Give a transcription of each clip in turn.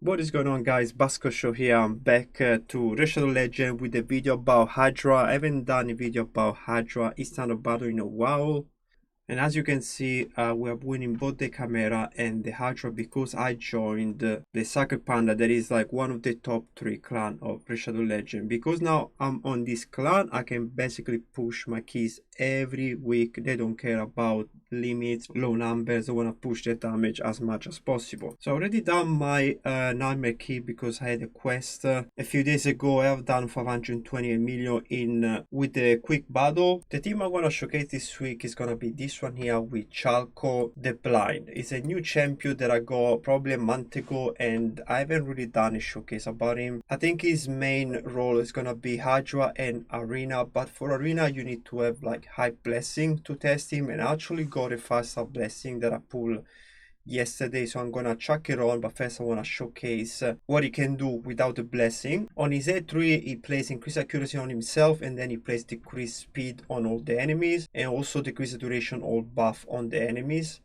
What is going on, guys? Basco Show here. I'm back to Shadow Legend with a video about Hydra. I haven't done a video about Hydra Instant Battle in a while. And as you can see, we are winning both the Chimera and the Hydra because I joined the Sacred Panda. That is like one of the top 3 clan of Shadow Legend. Because now I'm on this clan, I can basically push my keys every week. They don't care about limits, low numbers. I want to push the damage as much as possible. So I already done my nightmare key because I had a quest a few days ago. I have done 528 million in with the quick battle. The team I want to showcase this week is gonna be this one here with Chalco the Blind. It's a new champion that I got probably a month ago, and I haven't really done a showcase about him. I think his main role is gonna be Hydra and Arena, but for Arena you need to have like high blessing to test him, and I actually got a 5-star blessing that I pulled yesterday, so I'm gonna chuck it on. But first I want to showcase what he can do without the blessing. On his A3 he plays increased accuracy on himself, and then he plays decreased speed on all the enemies, and also decrease the duration all buff on the enemies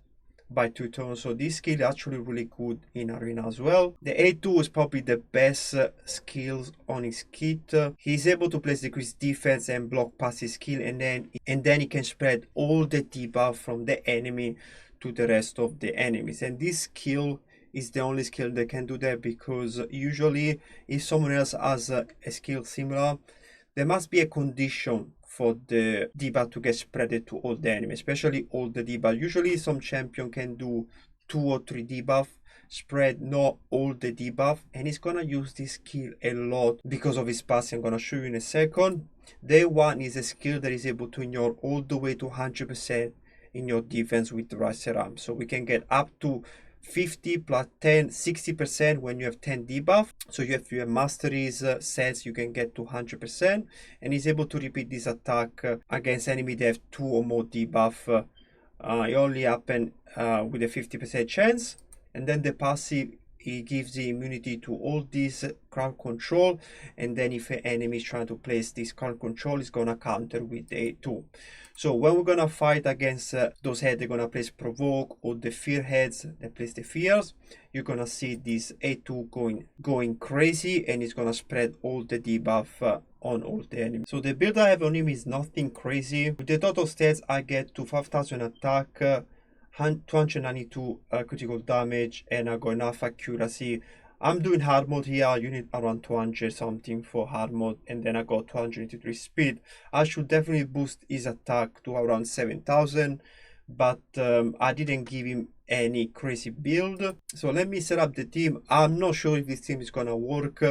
by 2 turns. So this skill is actually really good in Arena as well. The A2 is probably the best skills on his kit. He's able to place decreased defense and block past his skill, and then he can spread all the debuff from the enemy to the rest of the enemies. And this skill is the only skill that can do that, because usually if someone else has a skill similar, there must be a condition for the debuff to get spreaded to all the enemies, especially all the debuff. Usually some champion can do 2 or 3 debuff spread, not all the debuff, and he's gonna use this skill a lot because of his passing. I'm gonna show you in a second. Day 1 is a skill that is able to ignore all the way to 100% in your defense with the right setup. So we can get up to 50 plus 10, 60% when you have 10 debuff. So if you have masteries sets, you can get to 100%, and he's able to repeat this attack against enemy that have 2 or more debuff. It only happen with a 50% chance. And then the passive, he gives the immunity to all this crowd control, and then if an enemy is trying to place this crowd control, it's gonna counter with A2. So when we're gonna fight against those heads, they're gonna place provoke, or the fear heads that place the fears, you're gonna see this A2 going crazy, and it's gonna spread all the debuff on all the enemies. So the build I have on him is nothing crazy. With the total stats, I get to 5,000 attack, 292 critical damage, and I got enough accuracy. I'm doing hard mode here. You need around 200 something for hard mode, and then I got 283 speed. I should definitely boost his attack to around 7,000, but I didn't give him any crazy build. So let me set up the team. I'm not sure if this team is gonna work.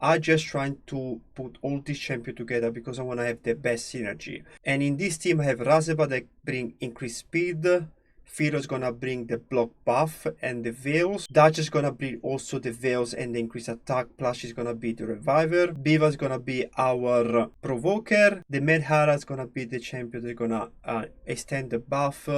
I'm just trying to put all this champion together because I want to have the best synergy. And in this team I have Razeba that bring increased speed, Firo is gonna bring the block buff and the veils. Dutch is gonna bring also the veils and the increased attack, plus she's gonna be the reviver. Biva is gonna be our provoker. The Medhara is gonna be the champion that's gonna extend the buff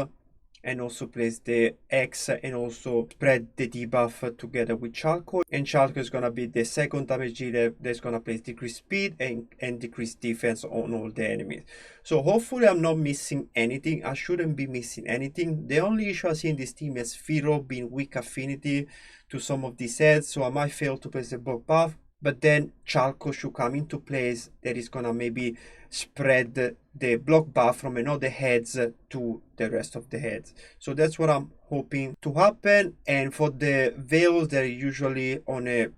and also place the X and also spread the debuff together with Chalco. And Chalco is gonna be the second damage dealer that's gonna place decreased speed and decreased defense on all the enemies. So hopefully I'm not missing anything. I shouldn't be missing anything. The only issue I see in this team is Firo being weak affinity to some of these heads, so I might fail to place the block buff. But then Chalco should come into place that is gonna maybe spread the block buff from another heads to the rest of the heads. So that's what I'm hoping to happen. And for the veils, they're usually on a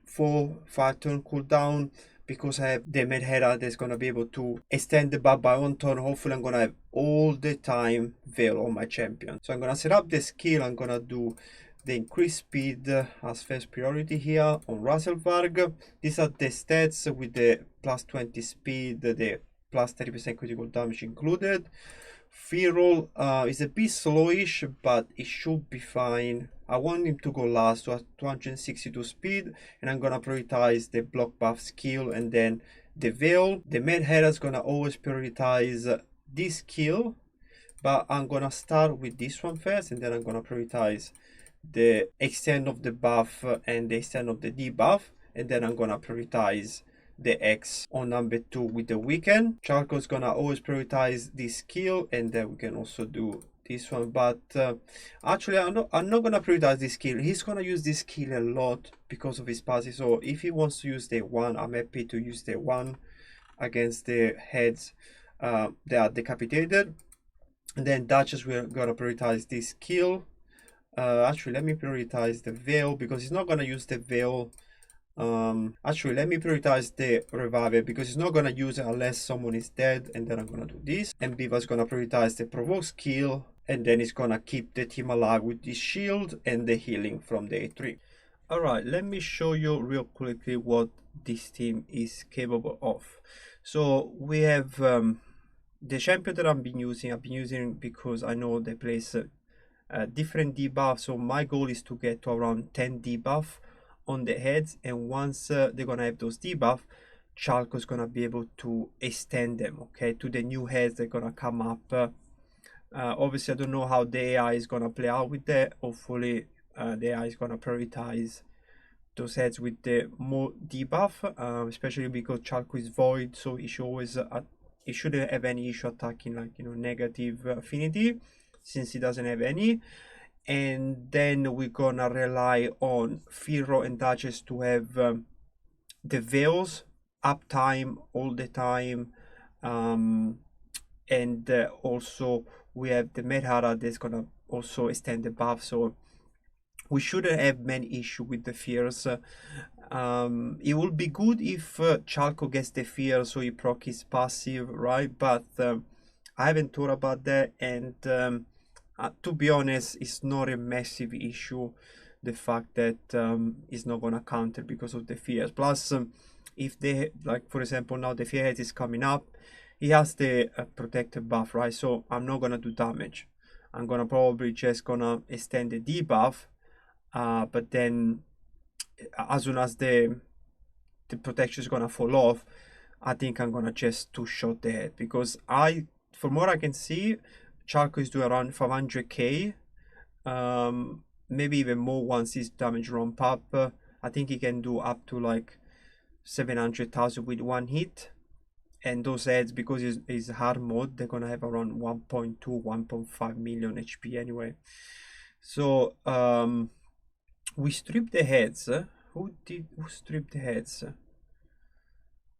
4-5 turn cooldown, because I have the Medhera that's gonna be able to extend the buff by 1 turn. Hopefully I'm gonna have all the time veil on my champion. So I'm gonna set up the skill. I'm gonna do the increased speed as first priority here on Razelvarg. These are the stats with the plus 20 speed, the plus 30% critical damage included. Feral is a bit slowish, but it should be fine. I want him to go last to 262 speed, and I'm gonna prioritize the block buff skill and then the veil. The Medhera is gonna always prioritize this skill, but I'm gonna start with this one first, and then I'm gonna prioritize the extent of the buff and the extent of the debuff, and then I'm gonna prioritize the X on number 2 with the weekend. Chalco is gonna always prioritize this skill, and then we can also do this one, but actually I'm not gonna prioritize this skill. He's gonna use this skill a lot because of his passive. So if he wants to use the one, I'm happy to use the one against the heads they are decapitated. And then Duchess, we're gonna prioritize this skill. Actually, let me prioritize the veil because he's not gonna use the veil. Actually, let me prioritize the revival because he's not gonna use it unless someone is dead, and then I'm gonna do this. And Beaver's gonna prioritize the provoke skill, and then he's gonna keep the team alive with the shield and the healing from the A3. Alright, let me show you real quickly what this team is capable of. So we have the champion that I've been using because I know they place different debuff. So my goal is to get to around 10 debuff on the heads, and once they're gonna have those debuff, Chalco is gonna be able to extend them, okay, to the new heads that are gonna come up. Obviously, I don't know how the AI is gonna play out with that. Hopefully, the AI is gonna prioritize those heads with the more debuff, especially because Chalco is void, so he should always he shouldn't have any issue attacking, like, you know, negative affinity, since he doesn't have any. And then we're gonna rely on Firo and Duchess to have the veils uptime all the time, and also we have the Medhara that's gonna also extend the buff, so we shouldn't have many issue with the fears. It would be good if Chalco gets the fear so he proc his passive, right? But I haven't thought about that, and to be honest, it's not a massive issue, the fact that it's not gonna counter because of the fears. Plus, if they, like, for example, now the fear head is coming up, he has the protective buff, right? So I'm not gonna do damage. I'm gonna probably just gonna extend the debuff, but then as soon as the protection is gonna fall off, I think I'm gonna just two-shot the head, because from what I can see, Chalco is doing around 500k, maybe even more once his damage ramp up. I think he can do up to like 700,000 with one hit. And those heads, because it's hard mode, they're gonna have around 1.2, 1.5 million HP anyway. So we stripped the heads. Who stripped the heads?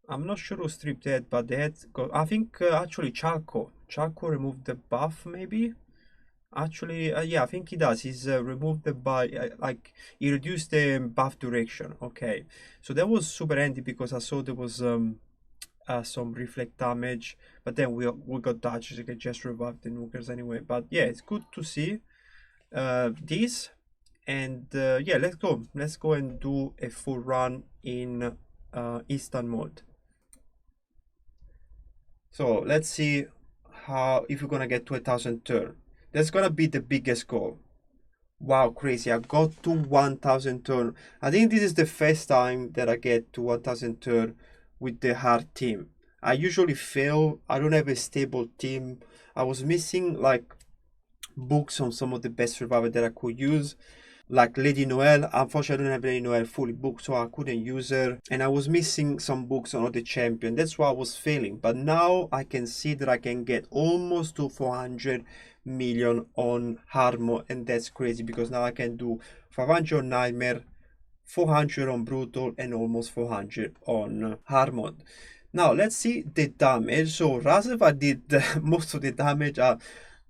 I'm not sure who stripped the head, but the heads I think actually Chalco removed the buff, maybe. Actually, yeah, I think he does. He's removed the buff, like he reduced the buff duration. Okay, so that was super handy because I saw there was some reflect damage, but then we got dodges. You can just revive the nukers anyway. But yeah, it's good to see this. And yeah, let's go and do a full run in instant mode. So let's see if we're gonna get to 1,000 turn. That's gonna be the biggest goal. Wow, crazy, I got to 1,000 turn. I think this is the first time that I get to 1,000 turn with the hard team. I usually fail. I don't have a stable team. I was missing like books on some of the best survivor that I could use, like Lady Noelle. Unfortunately, I don't have Lady Noelle fully booked, so I couldn't use her, and I was missing some books on other champion. That's why I was failing. But now I can see that I can get almost to 400 million on hard mode, and that's crazy because now I can do 500 on nightmare, 400 on brutal, and almost 400 on hard mode. Now let's see the damage. So Razeva did most of the damage at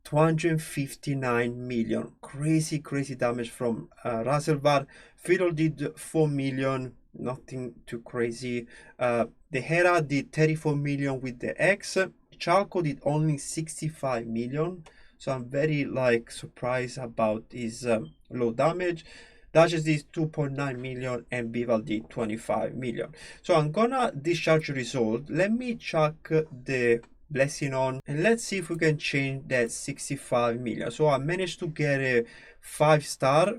259 million. Crazy damage from Razelvar. Fiddle did 4 million, nothing too crazy. The Hera did 34 million with the X. Chalco did only 65 million, so I'm very like surprised about his low damage. Duchess did 2.9 million and Bival did 25 million. So I'm gonna discharge result. Let me check the blessing on, and let's see if we can change that 65 million. So I managed to get a 5-star.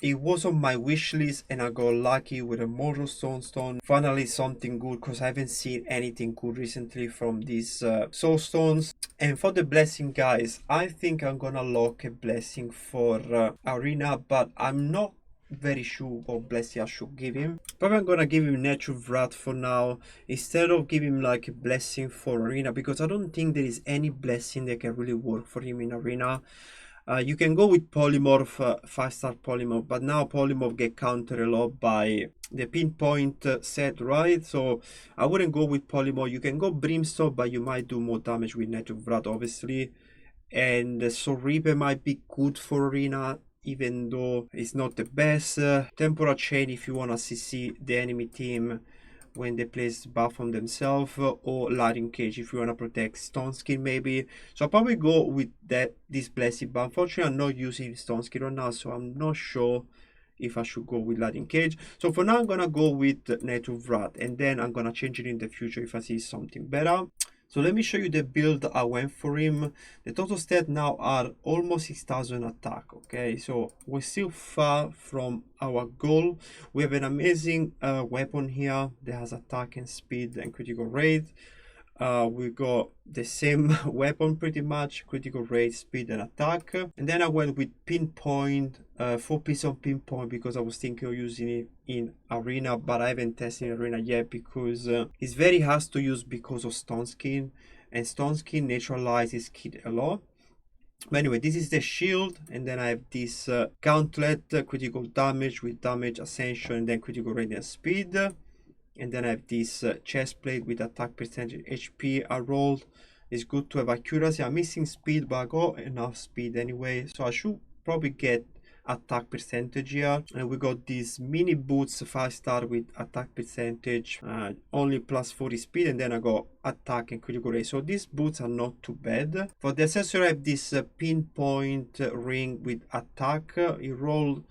It was on my wish list, and I got lucky with a mortal stone. Finally something good, because I haven't seen anything good recently from these soul stones. And for the blessing, guys, I think I'm gonna lock a blessing for arena, but I'm not very sure what blessing I should give him. Probably I'm gonna give him natural wrath for now instead of giving him like a blessing for arena, because I don't think there is any blessing that can really work for him in arena. You can go with polymorph, 5-star polymorph, but now polymorph get countered a lot by the pinpoint set, right? So I wouldn't go with polymorph. You can go brimstone, but you might do more damage with natural wrath, obviously. And so Reaper might be good for arena, even though it's not the best. Temporal chain if you want to CC the enemy team when they place buff on themselves, or lightning cage if you want to protect stone skin maybe. So I'll probably go with this blessing, but unfortunately I'm not using stone skin right now, so I'm not sure if I should go with lightning cage. So for now I'm gonna go with native wrath, and then I'm gonna change it in the future if I see something better. So let me show you the build I went for him. The total stat now are almost 6,000 attack, okay? So we're still far from our goal. We have an amazing weapon here that has attack and speed and critical rate. We got the same weapon pretty much, critical rate, speed and attack. And then I went with pinpoint, 4 pieces on pinpoint, because I was thinking of using it in arena, but I haven't tested in arena yet because it's very hard to use because of stone skin, and stone skin neutralizes kit a lot. But anyway, this is the shield, and then I have this gauntlet, critical damage with damage, ascension, and then critical rate and speed. And then I have this chest plate with attack percentage, HP I rolled. It's good to have accuracy. I'm missing speed, but I got enough speed anyway, so I should probably get attack percentage here. And we got these mini boots, 5-star with attack percentage, only plus 40 speed, and then I got attack and critical rate. So these boots are not too bad. For the accessory I have this pinpoint ring with attack. It rolled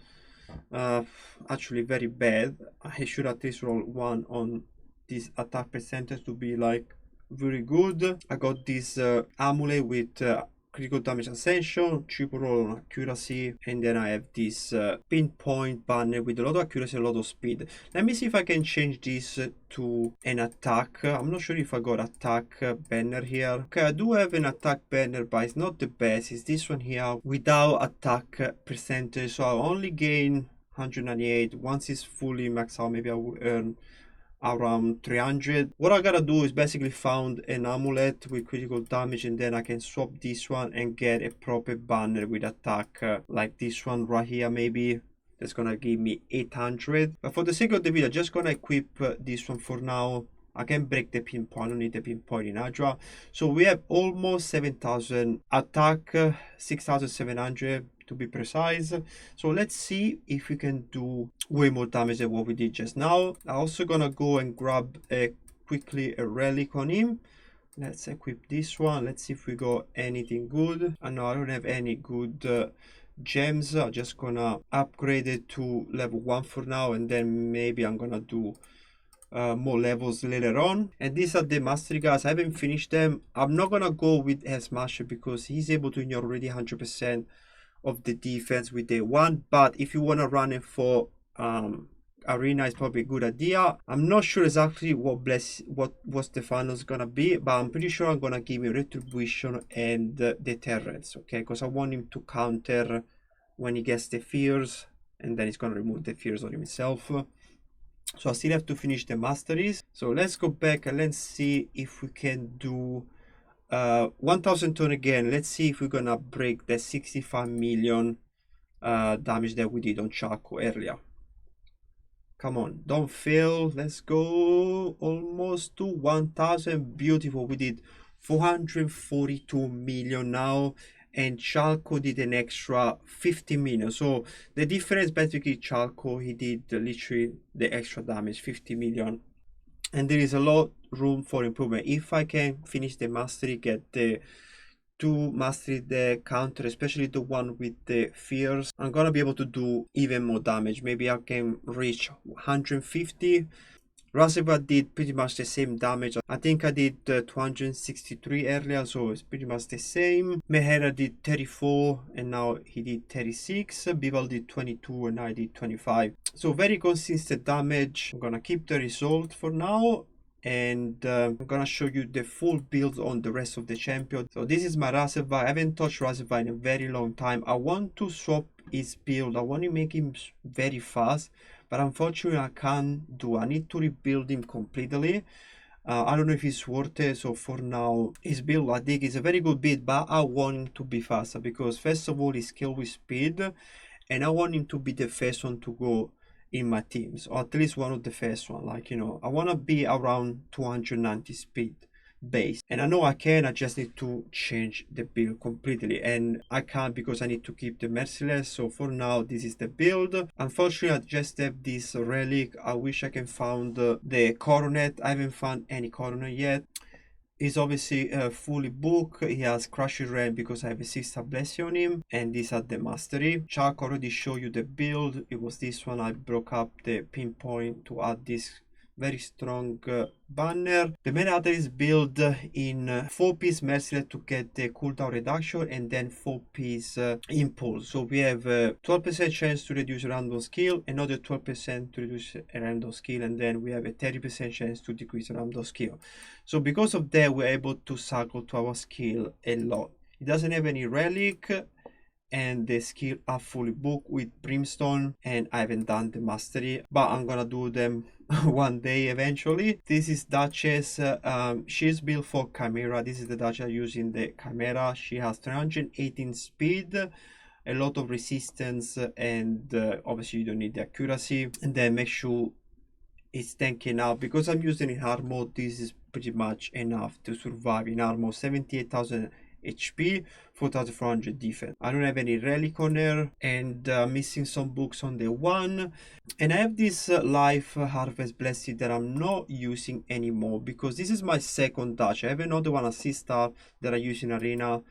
actually very bad. I should at least roll 1 on this attack percentage to be like very good. I got this amulet with critical damage ascension, triple roll on accuracy, and then I have this pinpoint banner with a lot of accuracy and a lot of speed. Let me see if I can change this to an attack. I'm not sure if I got attack banner here. Okay, I do have an attack banner, but it's not the best. It's this one here without attack percentage, so I'll only gain 198. Once it's fully maxed out, maybe I will earn around 300. What I gotta do is basically found an amulet with critical damage, and then I can swap this one and get a proper banner with attack like this one right here. Maybe that's gonna give me 800, but for the sake of the video, I'm just gonna equip this one for now. I can break the pinpoint, I don't need the pinpoint in Hydra. So we have almost 7,000 attack, 6,700 to be precise. So let's see if we can do way more damage than what we did just now. I'm also gonna go and grab quickly a relic on him. Let's equip this one. Let's see if we got anything good. I know I don't have any good gems. I'm just gonna upgrade it to level 1 for now, and then maybe I'm gonna do more levels later on. And these are the mastery guys. I haven't finished them. I'm not gonna go with S Smasher because he's able to ignore already 100% of the defense with day 1. But if you want to run it for arena, is probably a good idea. I'm not sure exactly what the finals gonna be, but I'm pretty sure I'm gonna give him retribution and deterrence, okay? Because I want him to counter when he gets the fears, and then he's gonna remove the fears on himself. So I still have to finish the masteries. So let's go back and let's see if we can do 1000 ton again. Let's see if we're gonna break the 65 million damage that we did on Chalco earlier. Come on, don't fail. Let's go. Almost to 1000. Beautiful. We did 442 million now, and Chalco did an extra 50 million. So the difference basically, Chalco, he did literally the extra damage, 50 million. And there is a lot room for improvement. If I can finish the mastery, get the 2 mastery the counter, especially the one with the fears, I'm gonna be able to do even more damage. Maybe I can reach 150. Razeva did pretty much the same damage. I think I did 263 earlier, so it's pretty much the same. Mehera did 34 and now he did 36. Bibal did 22 and I did 25. So very consistent damage. I'm gonna keep the result for now, and I'm gonna show you the full build on the rest of the champion. So this is my Razeva. I haven't touched Razeva in a very long time. I want to swap his build. I want to make him very fast, but unfortunately I can't do. I need to rebuild him completely. I don't know if it's worth it. So for now, his build I think is a very good build, but I want him to be faster because first of all he's skilled with speed, and I want him to be the first one to go in my teams, or at least one of the first one. Like, you know, I want to be around 290 speed base, and I know I can. I just need to change the build completely, and I can't because I need to keep the merciless. So for now this is the build. Unfortunately I just have this relic. I wish I can find the coronet. I haven't found any coronet yet. He's obviously fully booked. He has Crusher Red because I have a 6-star blessing on him, and these are the mastery. Chalco already showed you the build. It was this one. I broke up the pinpoint to add this very strong banner. The main other is built in 4-piece mercenary to get the cooldown reduction, and then 4-piece impulse. So we have 12% chance to reduce random skill, another 12% to reduce a random skill, and then we have a 30% chance to decrease random skill. So because of that, we're able to cycle to our skill a lot. It doesn't have any relic, and the skill are fully booked with brimstone, and I haven't done the mastery, but I'm gonna do them one day eventually. This is Duchess. She's built for Chimera. This is the Duchess using the Chimera. She has 318 speed, a lot of resistance, and obviously you don't need the accuracy. And then make sure it's tanking out. Because I'm using in hard mode, this is pretty much enough to survive in hard mode. 78,000 HP, 4,400 defense. I don't have any relic on her, and missing some books on the one. And I have this life harvest blessing that I'm not using anymore because this is my second touch. I have another one, a 6-star, that I use in arena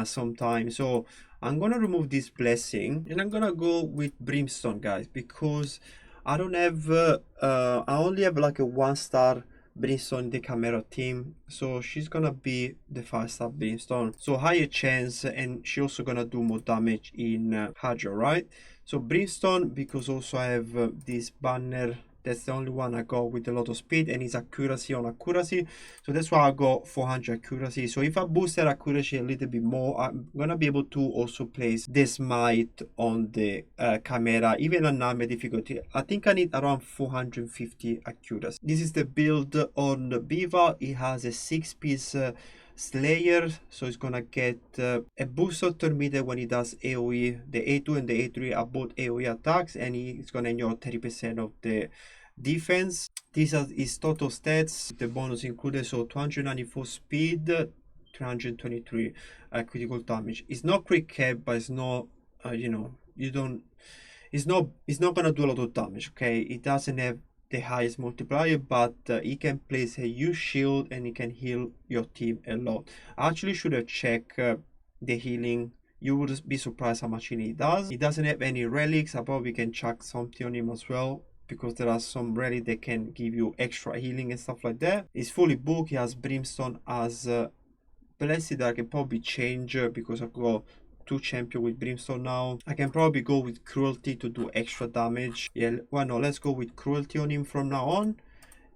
sometimes. So I'm gonna remove this blessing and I'm gonna go with brimstone, guys, because I don't have I only have like a 1-star brimstone in the Chimera team, so she's gonna be the 5-star brimstone, so higher chance, and she also gonna do more damage in Hydra, right? So brimstone, because also I have this banner. That's the only one I got with a lot of speed, and it's accuracy on accuracy, so that's why I got 400 accuracy. So if I boost that accuracy a little bit more, I'm gonna be able to also place the smite on the Chimera, even on nightmare difficulty. I think I need around 450 accuracy. This is the build on the Beaver. It has a 6-piece Slayer, so it's gonna get a boost of turn meter when he does AoE. The A2 and the A3 are both AoE attacks, and it's gonna ignore 30% of the defense. These are his total stats, the bonus included, so 294 speed, 323 critical damage. It's not quick cap, but it's not you know, you don't, it's not gonna do a lot of damage. Okay, it doesn't have the highest multiplier, but it can place a huge shield and it can heal your team a lot. I actually should have checked the healing. You would be surprised how much healing it does. It doesn't have any relics. I probably can chuck something on him as well, because there are some relics that can give you extra healing and stuff like that. It's fully booked. He has brimstone as blessed that I can probably change because I've got 2 champion with brimstone now. I can probably go with cruelty to do extra damage. Yeah, why not? Let's go with cruelty on him from now on.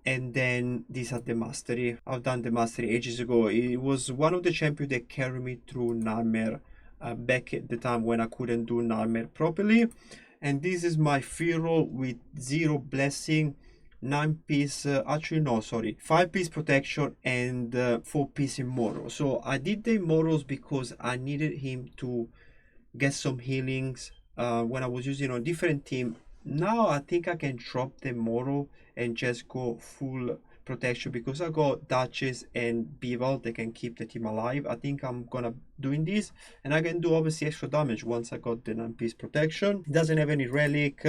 And then these are the mastery. I've done the mastery ages ago. It was one of the champions that carried me through nightmare back at the time when I couldn't do nightmare properly. And this is my free roll with 0 blessing, 9-piece, actually no, sorry, 5-piece protection, and 4-piece immortal. So I did the immortals because I needed him to get some healings when I was using on different team. Now I think I can drop the immortal and just go full protection because I got Duchess and Beaver that can keep the team alive. I think I'm gonna doing this, and I can do obviously extra damage once I got the 9-piece protection. It doesn't have any relic,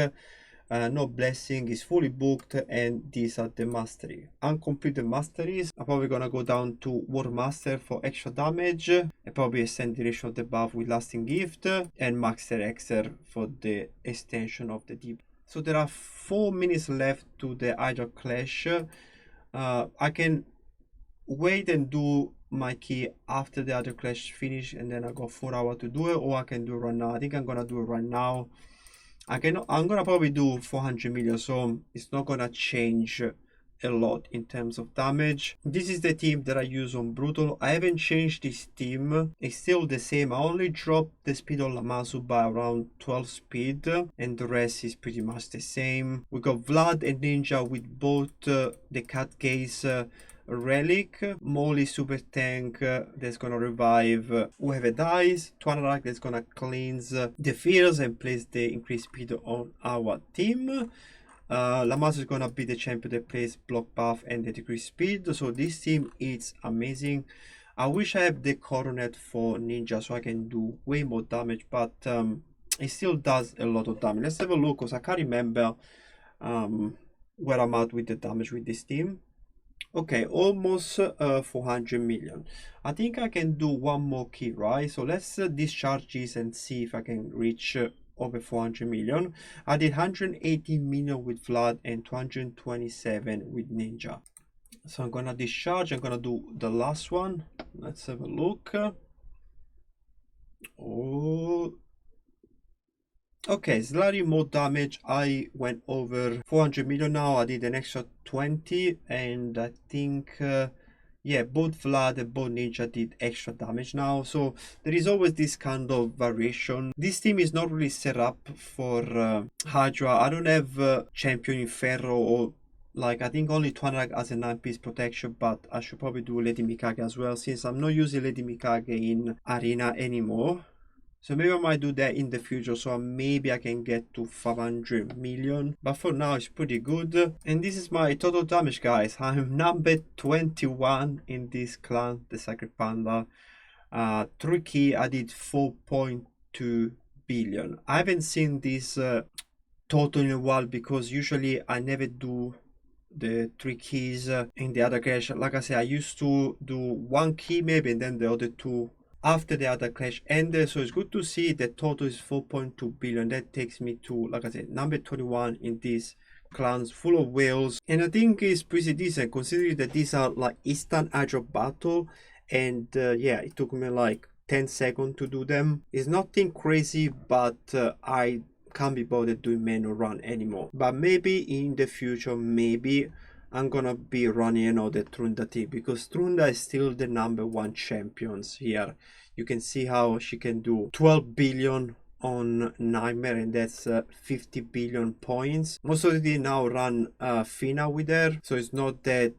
no blessing, is fully booked, and these are the mastery. Uncompleted masteries. I'm probably gonna go down to War Master for extra damage, and probably extend duration of the buff with lasting gift, and Master Xer for the extension of the deep. So there are 4 minutes left to the Hydra clash. I can wait and do my key after the Hydra clash finish, and then I got 4 hours to do it, or I can do it right now. I think I'm gonna do it right now. I'm gonna probably do 400 million, so it's not gonna change a lot in terms of damage. This is the team that I use on Brutal. I haven't changed this team. It's still the same. I only dropped the speed on Lamasu by around 12 speed, and the rest is pretty much the same. We got Vlad and Ninja with both the cat case relic, Molly super tank that's gonna revive whoever dies, Twanarak that's gonna cleanse the fields and place the increased speed on our team. Lamasu is gonna be the champion that plays block buff and the decreased speed. So this team is amazing. I wish I have the coronet for Ninja so I can do way more damage, but it still does a lot of damage. Let's have a look because I can't remember where I'm at with the damage with this team. Okay, almost 400 million. I think I can do one more key, right? So let's discharge this and see if I can reach over 400 million. I did 180 million with Vlad and 227 with Ninja. So I'm gonna discharge. I'm gonna do the last one. Let's have a look. Oh, okay, slightly more damage. I went over 400 million now. I did an extra 20, and I think yeah, both Vlad and both Ninja did extra damage now. So there is always this kind of variation. This team is not really set up for Hydra. I don't have champion in Ferro, or like I think only Twanarak has a 9-piece protection, but I should probably do Lady Mikage as well, since I'm not using Lady Mikage in Arena anymore. So maybe I might do that in the future, so maybe I can get to 500 million. But for now, it's pretty good. And this is my total damage, guys. I'm number 21 in this clan, the Sacred Panda. 3 key, I did 4.2 billion. I haven't seen this total in a while, because usually I never do the 3 keys in the other clash. Like I said, I used to do 1 key maybe, and then the other 2 after the other clash ended. So it's good to see the total is 4.2 billion. That takes me to, like I said, number 21 in these clans full of whales, and I think it's pretty decent considering that these are like instant Hydra battle, and yeah, it took me like 10 seconds to do them. It's nothing crazy, but I can't be bothered doing manual run anymore. But maybe in the future, maybe I'm gonna be running another Trunda team, because Trunda is still the #1 champions here. You can see how she can do 12 billion on Nightmare, and that's 50 billion points. Most of the team now run Fina with her, so it's not that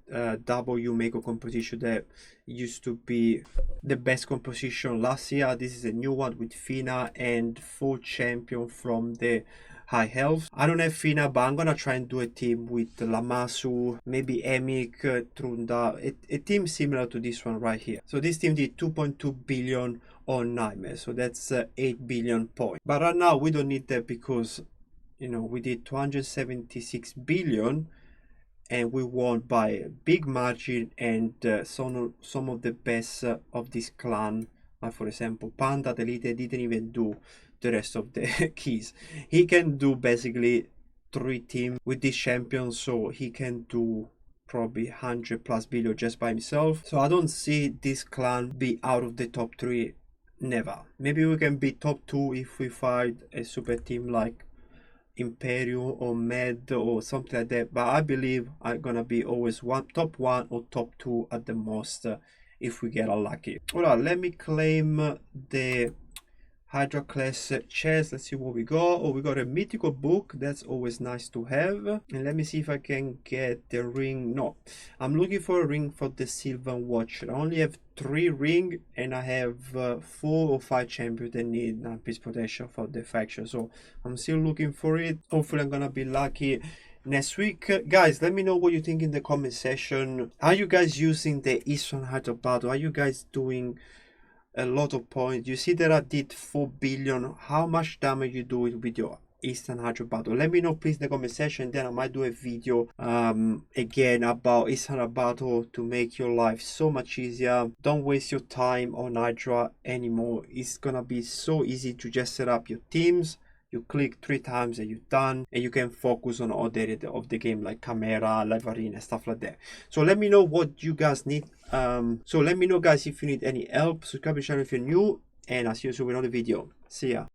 W Mako composition that used to be the best composition last year. This is a new one with Fina and 4 champion from the high health. I don't have Fina, but I'm gonna try and do a team with Lamasu, maybe Emik, Trunda, a team similar to this one right here. So this team did 2.2 billion on Nightmare, so that's 8 billion points. But right now we don't need that, because you know we did 276 billion and we won by a big margin, and some of the best of this clan, like for example Panda, the leader, didn't even do the rest of the keys. He can do basically 3 teams with this champion, so he can do probably 100+ billion just by himself. So I don't see this clan be out of the top 3, never. Maybe we can be top 2 if we fight a super team like Imperium or Med or something like that, but I believe I'm gonna be always top 1 or top 2 at the most if we get unlucky. Alright, let me claim the Hydra class chest. Let's see what we got. Oh, we got a mythical book. That's always nice to have. And let me see if I can get the ring. No, I'm looking for a ring for the Silver Watch. I only have 3 ring, and I have 4 or 5 champions that need 9-piece protection for the faction. So I'm still looking for it. Hopefully I'm gonna be lucky next week. Guys, let me know what you think in the comment section. Are you guys using the Eastern Hydra battle? Are you guys doing a lot of points? You see that I did 4 billion. How much damage you do with your Eastern Hydra battle? Let me know please in the comment section, then I might do a video again about Eastern Hydra battle to make your life so much easier. Don't waste your time on Hydra anymore. It's gonna be so easy to just set up your teams. You click 3 times and you're done, and you can focus on other areas of the game like camera, live arena, stuff like that. So let me know what you guys need. So let me know guys if you need any help. Subscribe to the channel if you're new, and I'll see you soon with another video. See ya.